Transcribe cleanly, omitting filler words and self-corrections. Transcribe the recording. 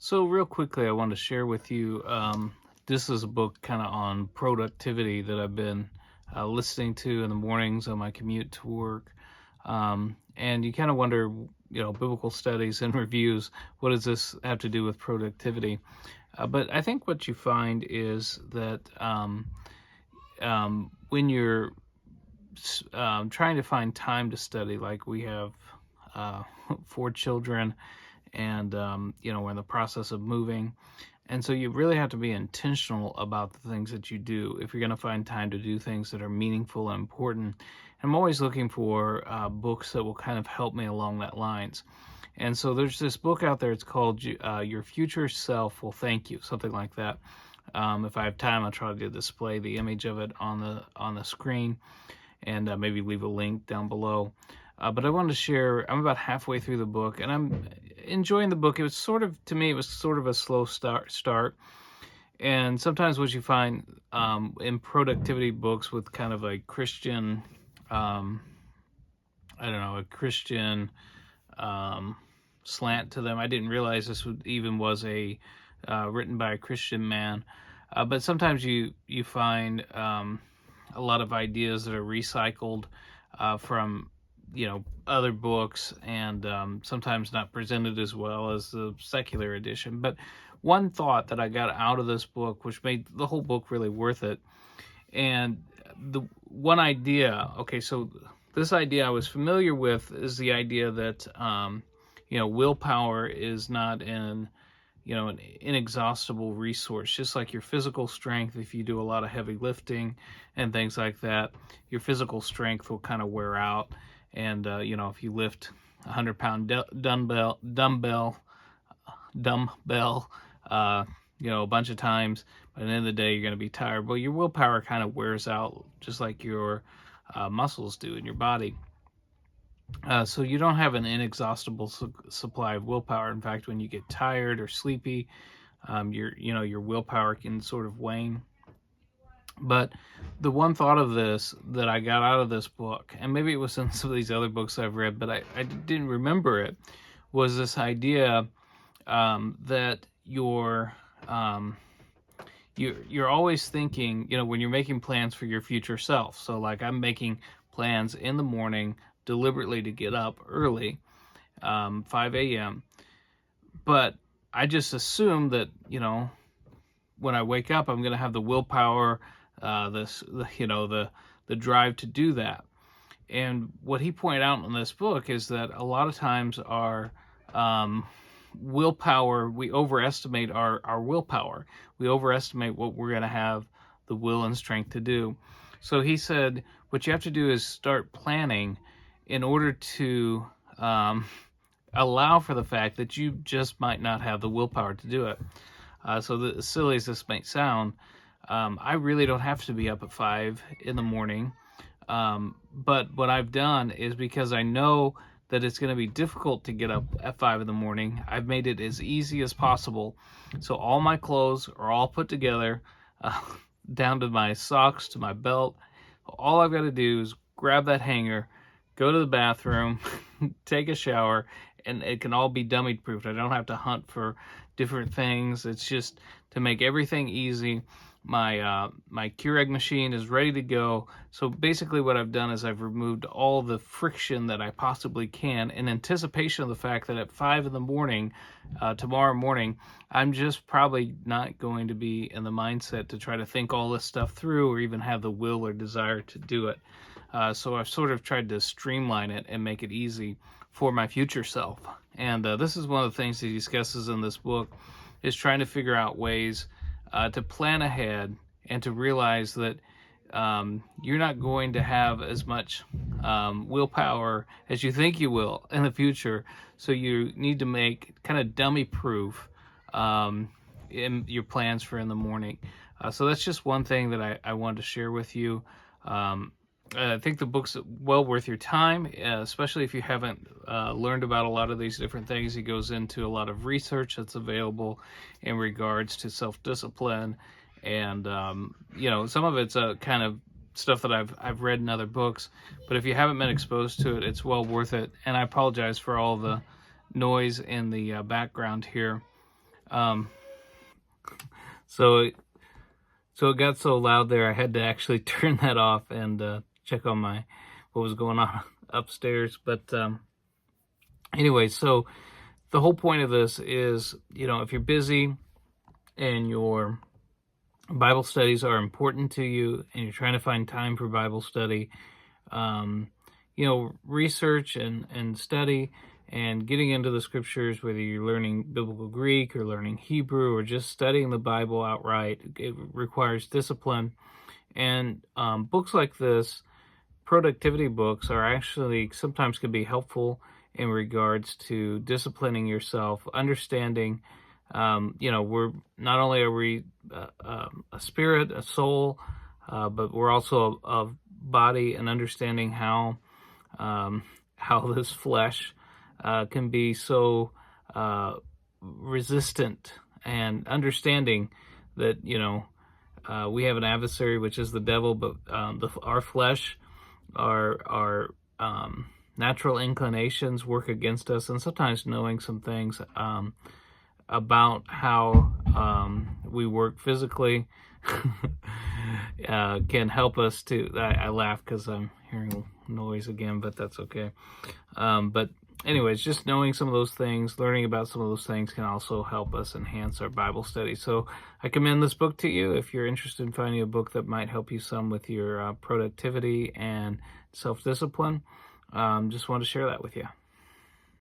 So, real quickly, I want to share with you. This is a book kind of on productivity that I've been listening to in the mornings on my commute to work. And you kind of wonder, biblical studies and reviews, what does this have to do with productivity? But I think what you find is that when you're trying to find time to study, like we have uh, 4 children, and we're in the process of moving, and so you really have to be intentional about the things that you do if you're going to find time to do things that are meaningful and important. I'm always looking for books that will kind of help me along that lines. And so there's this book out there. It's called Your Future Self Will Thank You, something like that. If I have time, I'll try to display the image of it on the screen, and maybe leave a link down below. But I wanted to share, I'm about halfway through the book, and I'm enjoying the book. It was sort of, to me, it was sort of a slow start. And sometimes what you find in productivity books with kind of a Christian, a Christian slant to them. I didn't realize this even was a written by a Christian man. But sometimes you find a lot of ideas that are recycled from other books, and sometimes not presented as well as the secular edition. But one thought that I got out of this book, which made the whole book really worth it, and the one idea, okay, so this idea I was familiar with is the idea that willpower is not an inexhaustible resource. Just like your physical strength, if you do a lot of heavy lifting and things like that, your physical strength will kind of wear out. And if you lift 100-pound dumbbell, a bunch of times, by the end of the day, you're going to be tired. Well, your willpower kind of wears out just like your muscles do in your body. So you don't have an inexhaustible supply of willpower. In fact, when you get tired or sleepy, your willpower can sort of wane. But the one thought of this that I got out of this book, and maybe it was in some of these other books I've read, but I didn't remember it, was this idea that you're always thinking, when you're making plans for your future self. So like I'm making plans in the morning deliberately to get up early, 5 a.m. But I just assume that, when I wake up, I'm going to have the willpower, the drive to do that. And what he pointed out in this book is that a lot of times our willpower, we overestimate our willpower. We overestimate what we're going to have the will and strength to do. So he said, what you have to do is start planning in order to allow for the fact that you just might not have the willpower to do it. So as silly as this might sound, I really don't have to be up at 5 in the morning. But what I've done is, because I know that it's going to be difficult to get up at 5 in the morning, I've made it as easy as possible. So all my clothes are all put together, down to my socks, to my belt. All I've got to do is grab that hanger, go to the bathroom, take a shower, and it can all be dummy proofed. I don't have to hunt for different things. It's just to make everything easy. My Keurig machine is ready to go. So basically what I've done is I've removed all the friction that I possibly can in anticipation of the fact that at 5 in the morning, tomorrow morning, I'm just probably not going to be in the mindset to try to think all this stuff through or even have the will or desire to do it. So I've sort of tried to streamline it and make it easy for my future self. And this is one of the things he discusses in this book, is trying to figure out ways to plan ahead and to realize that you're not going to have as much willpower as you think you will in the future. So you need to make kind of dummy proof in your plans for in the morning. So that's just one thing that I wanted to share with you. I think the book's well worth your time, especially if you haven't learned about a lot of these different things. He goes into a lot of research that's available in regards to self-discipline, and some of it's kind of stuff that I've read in other books. But if you haven't been exposed to it, it's well worth it. And I apologize for all the noise in the background here. Um, so so it got so loud there, I had to actually turn that off and check on what was going on upstairs. But anyway, so the whole point of this is, if you're busy and your Bible studies are important to you and you're trying to find time for Bible study, um, research and study and getting into the scriptures, whether you're learning biblical Greek or learning Hebrew or just studying the Bible outright, it requires discipline. And books like this, productivity books, are actually sometimes can be helpful in regards to disciplining yourself, understanding, we're not only are we a spirit, a soul, but we're also a body, and understanding how this flesh can be so resistant, and understanding that we have an adversary, which is the devil, but our flesh, our natural inclinations work against us, and sometimes knowing some things about how we work physically can help us to. I laugh because I'm hearing noise again, but that's okay. But anyways, just knowing some of those things, learning about some of those things can also help us enhance our Bible study. So I commend this book to you if you're interested in finding a book that might help you some with your productivity and self-discipline. Just want to share that with you.